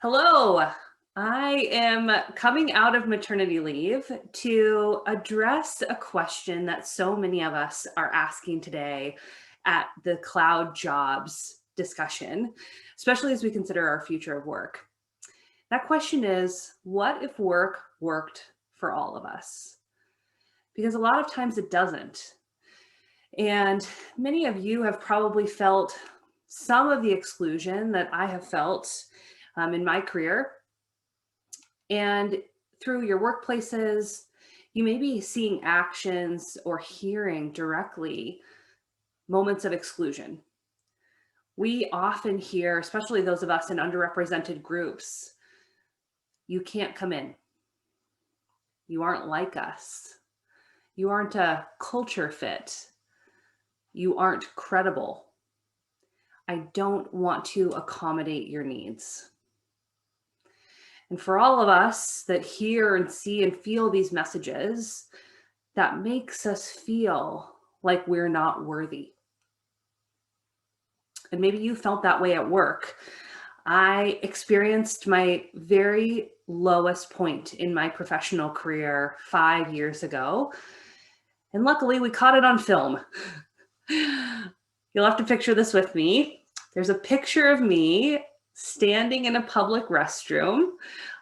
Hello. I am coming out of maternity leave to address a question that so many of us are asking today at the cloud jobs discussion, especially as we consider our future of work. That question is, what if work worked for all of us? Because a lot of times it doesn't. And many of you have probably felt some of the exclusion that I have felt in my career. And through your workplaces, you may be seeing actions or hearing directly moments of exclusion. We often hear, especially those of us in underrepresented groups, you can't come in. You aren't like us. You aren't a culture fit. You aren't credible. I don't want to accommodate your needs. And for all of us that hear and see and feel these messages, that makes us feel like we're not worthy. And maybe you felt that way at work. I experienced my very lowest point in my professional career 5 years ago. And luckily, we caught it on film. You'll have to picture this with me. There's a picture of me standing in a public restroom.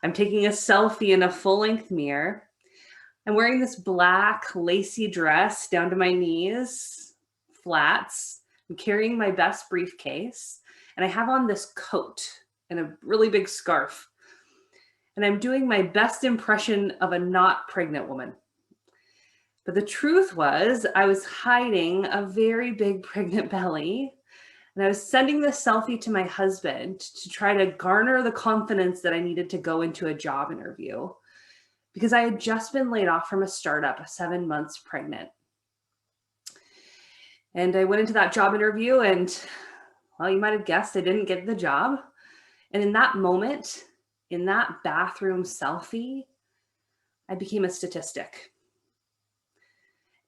I'm taking a selfie in a full-length mirror. I'm wearing this black lacy dress down to my knees, flats. I'm carrying my best briefcase, and I have on this coat and a really big scarf. And I'm doing my best impression of a not pregnant woman. But the truth was, I was hiding a very big pregnant belly. And I was sending this selfie to my husband to try to garner the confidence that I needed to go into a job interview because I had just been laid off from a startup, 7 months pregnant. And I went into that job interview and, well, you might have guessed I didn't get the job. And in that moment, in that bathroom selfie, I became a statistic.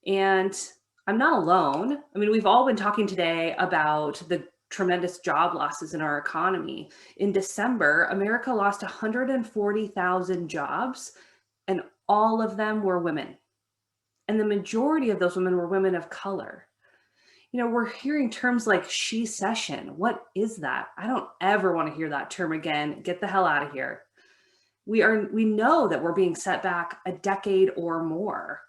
And I'm not alone. I mean, we've all been talking today about the tremendous job losses in our economy. In December, America lost 140,000 jobs, and all of them were women. And the majority of those women were women of color. You know, we're hearing terms like she-cession. What is that? I don't ever want to hear that term again. Get the hell out of here. We know that we're being set back a decade or more.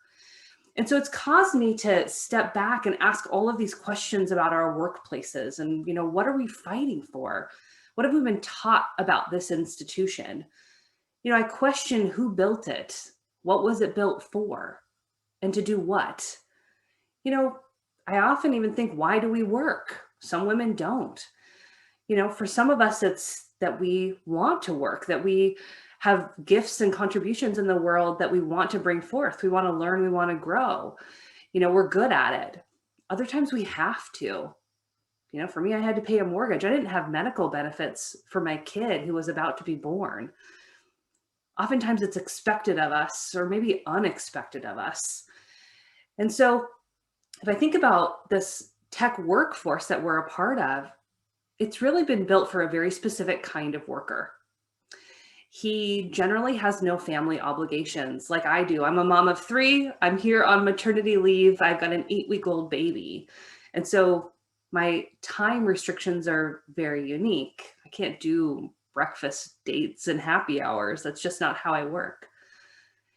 And so it's caused me to step back and ask all of these questions about our workplaces and, what are we fighting for? What have we been taught about this institution? I question who built it. What was it built for? And to do what? I often even think, why do we work? Some women don't. For some of us, it's that we want to work, that we have gifts and contributions in the world that we want to bring forth. We want to learn, we want to grow. We're good at it. Other times we have to. For me, I had to pay a mortgage. I didn't have medical benefits for my kid who was about to be born. Oftentimes it's expected of us, or maybe unexpected of us. And so if I think about this tech workforce that we're a part of, it's really been built for a very specific kind of worker. He generally has no family obligations like I do. I'm a mom of 3. I'm here on maternity leave. I've got an 8-week-old baby. And so my time restrictions are very unique. I can't do breakfast dates and happy hours. That's just not how I work.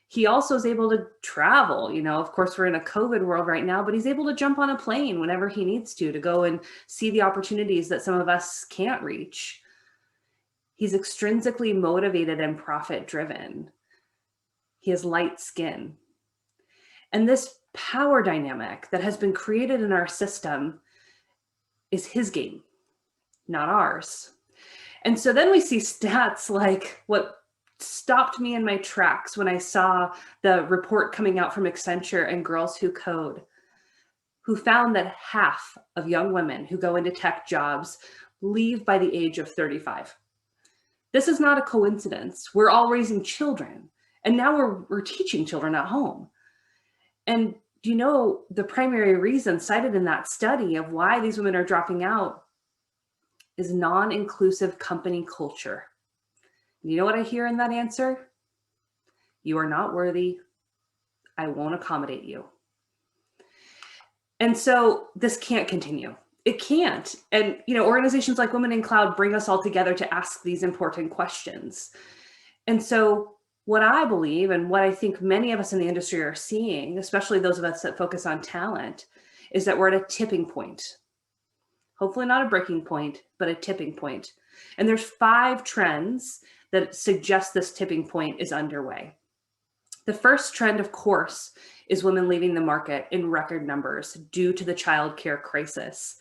He also is able to travel. Of course, we're in a COVID world right now, but he's able to jump on a plane whenever he needs to go and see the opportunities that some of us can't reach. He's extrinsically motivated and profit-driven. He has light skin. And this power dynamic that has been created in our system is his game, not ours. And so then we see stats like what stopped me in my tracks when I saw the report coming out from Accenture and Girls Who Code, who found that half of young women who go into tech jobs leave by the age of 35. This is not a coincidence. We're all raising children, and now we're teaching children at home. And the primary reason cited in that study of why these women are dropping out is non-inclusive company culture. You know what I hear in that answer? You are not worthy. I won't accommodate you. And so this can't continue. It can't. And organizations like Women in Cloud bring us all together to ask these important questions. And so what I believe and what I think many of us in the industry are seeing, especially those of us that focus on talent, is that we're at a tipping point. Hopefully not a breaking point, but a tipping point. And there's 5 trends that suggest this tipping point is underway. The first trend, of course, is women leaving the market in record numbers due to the childcare crisis.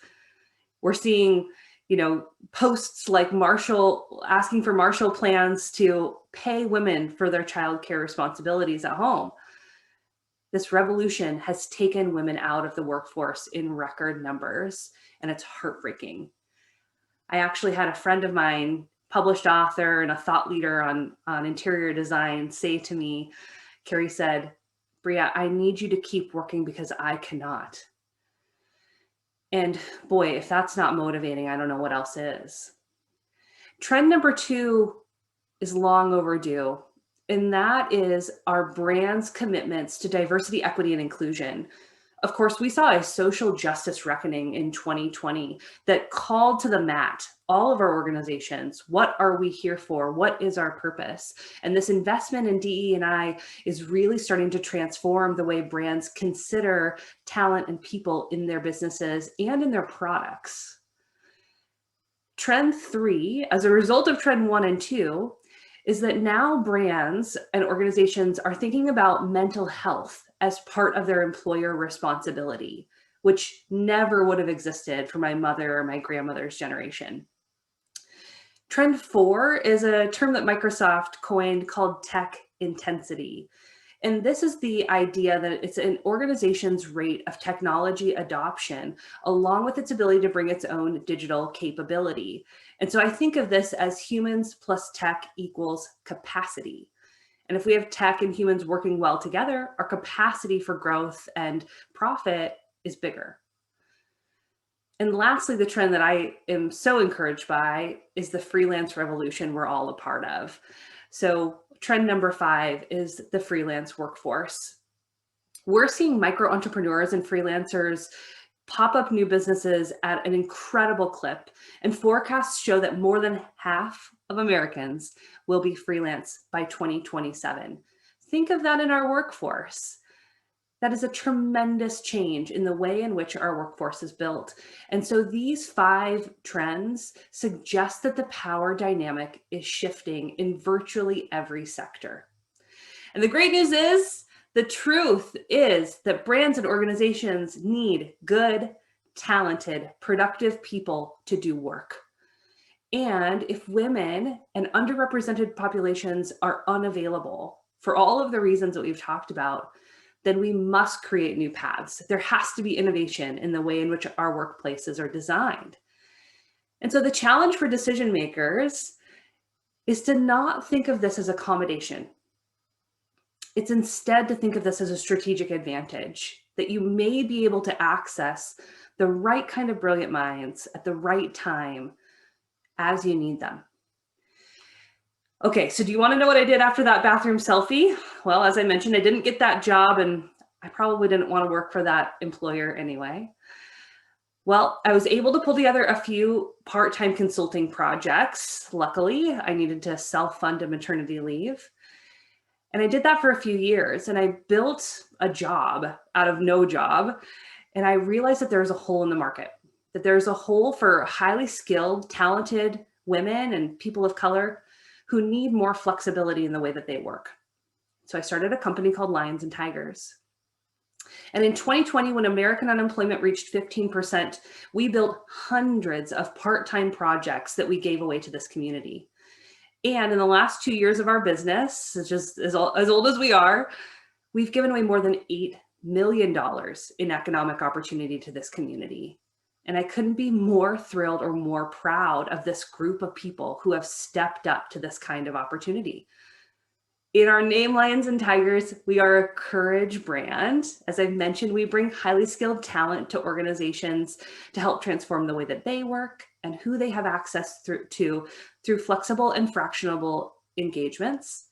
We're seeing, posts like Marshall asking for Marshall plans to pay women for their childcare responsibilities at home. This revolution has taken women out of the workforce in record numbers, and it's heartbreaking. I actually had a friend of mine, published author and a thought leader on interior design, say to me, Carrie said, Bria, I need you to keep working because I cannot. And boy, if that's not motivating, I don't know what else is. Trend number 2 is long overdue, and that is our brand's commitments to diversity, equity, and inclusion. Of course, we saw a social justice reckoning in 2020 that called to the mat all of our organizations. What are we here for? What is our purpose? And this investment in DE&I is really starting to transform the way brands consider talent and people in their businesses and in their products. Trend 3, as a result of trend 1 and 2, is that now brands and organizations are thinking about mental health as part of their employer responsibility, which never would have existed for my mother or my grandmother's generation. Trend 4 is a term that Microsoft coined called tech intensity. And this is the idea that it's an organization's rate of technology adoption, along with its ability to bring its own digital capability. And so I think of this as humans plus tech equals capacity. And if we have tech and humans working well together, our capacity for growth and profit is bigger. And lastly, the trend that I am so encouraged by is the freelance revolution we're all a part of. So trend number 5 is the freelance workforce. We're seeing micro entrepreneurs and freelancers pop up new businesses at an incredible clip, and forecasts show that more than half of Americans will be freelance by 2027. Think of that in our workforce. That is a tremendous change in the way in which our workforce is built. And so these 5 trends suggest that the power dynamic is shifting in virtually every sector. And the great news is, the truth is that brands and organizations need good, talented, productive people to do work. And if women and underrepresented populations are unavailable for all of the reasons that we've talked about, then we must create new paths. There has to be innovation in the way in which our workplaces are designed. And so the challenge for decision makers is to not think of this as accommodation. It's instead to think of this as a strategic advantage, that you may be able to access the right kind of brilliant minds at the right time as you need them. Okay, so do you want to know what I did after that bathroom selfie? Well, as I mentioned, I didn't get that job, and I probably didn't want to work for that employer anyway. Well, I was able to pull together a few part-time consulting projects. Luckily, I needed to self-fund a maternity leave. And I did that for a few years, and I built a job out of no job. And I realized that there's a hole in the market, that there's a hole for highly skilled, talented women and people of color who need more flexibility in the way that they work. So I started a company called Lions and Tigers. And in 2020, when American unemployment reached 15%, we built hundreds of part-time projects that we gave away to this community. And in the last 2 years of our business, which is as old as we are, we've given away more than $8 million in economic opportunity to this community. And I couldn't be more thrilled or more proud of this group of people who have stepped up to this kind of opportunity. In our name, Lions and Tigers, we are a courage brand. As I've mentioned, we bring highly skilled talent to organizations to help transform the way that they work and who they have access to through flexible and fractionable engagements,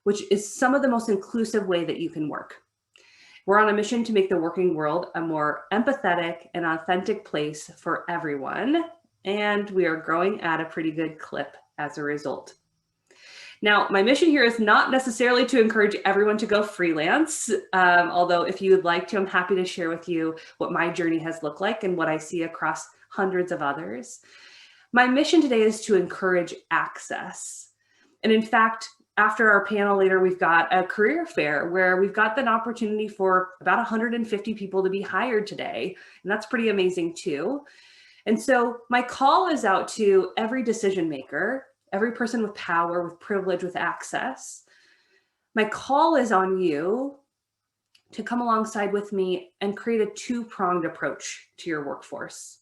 which is some of the most inclusive way that you can work. We're on a mission to make the working world a more empathetic and authentic place for everyone, and we are growing at a pretty good clip as a result. Now, my mission here is not necessarily to encourage everyone to go freelance, although if you would like to, I'm happy to share with you what my journey has looked like and what I see across hundreds of others. My mission today is to encourage access. And in fact, after our panel later, we've got a career fair where we've got an opportunity for about 150 people to be hired today. And that's pretty amazing too. And so my call is out to every decision maker, every person with power, with privilege, with access. My call is on you to come alongside with me and create a two-pronged approach to your workforce.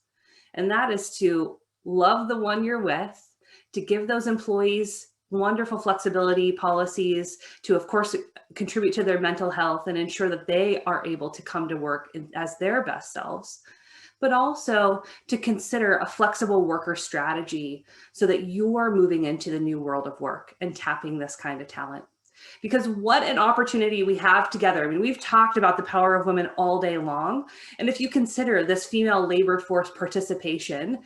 And that is to love the one you're with, to give those employees wonderful flexibility policies, to, of course, contribute to their mental health and ensure that they are able to come to work as their best selves, but also to consider a flexible worker strategy so that you're moving into the new world of work and tapping this kind of talent. Because what an opportunity we have together. I mean, we've talked about the power of women all day long. And if you consider this female labor force participation,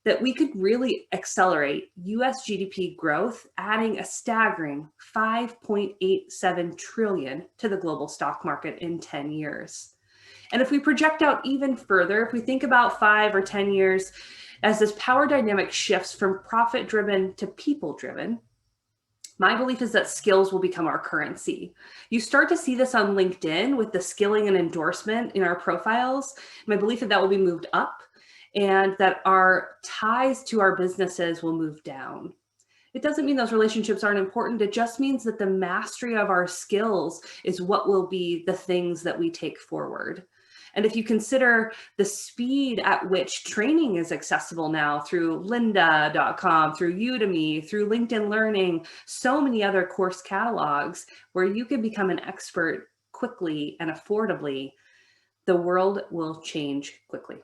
that we could really accelerate US GDP growth, adding a staggering 5.87 trillion to the global stock market in 10 years. And if we project out even further, if we think about 5 or 10 years, as this power dynamic shifts from profit-driven to people-driven, my belief is that skills will become our currency. You start to see this on LinkedIn with the skilling and endorsement in our profiles. My belief is that will be moved up and that our ties to our businesses will move down. It doesn't mean those relationships aren't important. It just means that the mastery of our skills is what will be the things that we take forward. And if you consider the speed at which training is accessible now through lynda.com, through Udemy, through LinkedIn Learning, so many other course catalogs where you can become an expert quickly and affordably, the world will change quickly.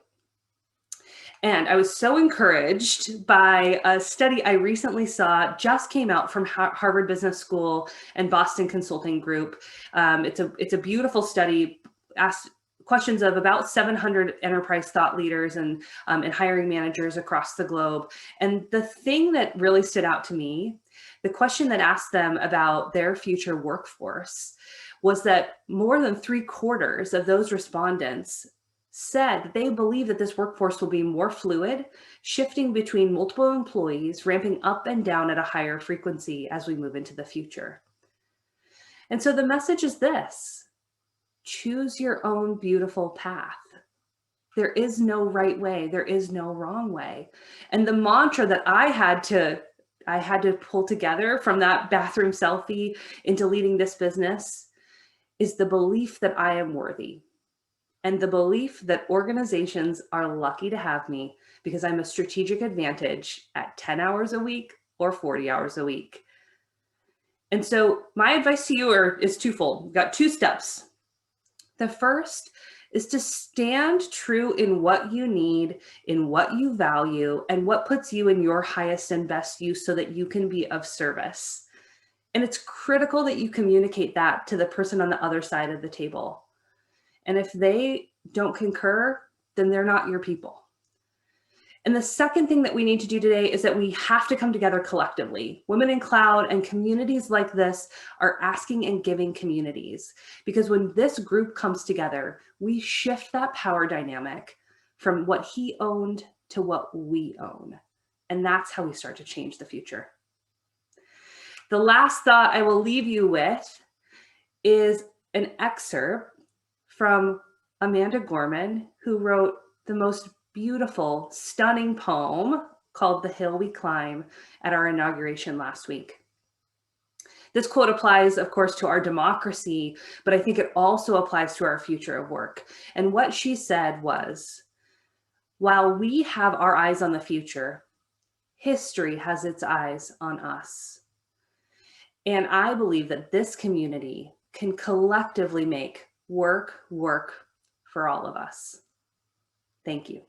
And I was so encouraged by a study I recently saw, just came out from Harvard Business School and Boston Consulting Group. It's a beautiful study, asked questions of about 700 enterprise thought leaders and hiring managers across the globe. And the thing that really stood out to me, the question that asked them about their future workforce, was that more than 3/4 of those respondents said that they believe that this workforce will be more fluid, shifting between multiple employees, ramping up and down at a higher frequency as we move into the future. And so the message is this: choose your own beautiful path. There is no right way. There is no wrong way. And the mantra that I had to pull together from that bathroom selfie into leading this business is the belief that I am worthy. And the belief that organizations are lucky to have me because I'm a strategic advantage at 10 hours a week or 40 hours a week. And so my advice to you is twofold. We've got 2 steps. The first is to stand true in what you need, in what you value, and what puts you in your highest and best use so that you can be of service. And it's critical that you communicate that to the person on the other side of the table. And if they don't concur, then they're not your people. And the second thing that we need to do today is that we have to come together collectively. Women in Cloud and communities like this are asking and giving communities. Because when this group comes together, we shift that power dynamic from what he owned to what we own. And that's how we start to change the future. The last thought I will leave you with is an excerpt from Amanda Gorman, who wrote the most beautiful, stunning poem called The Hill We Climb at our inauguration last week. This quote applies, of course, to our democracy, but I think it also applies to our future of work. And what she said was, while we have our eyes on the future, history has its eyes on us. And I believe that this community can collectively make work for all of us. Thank you.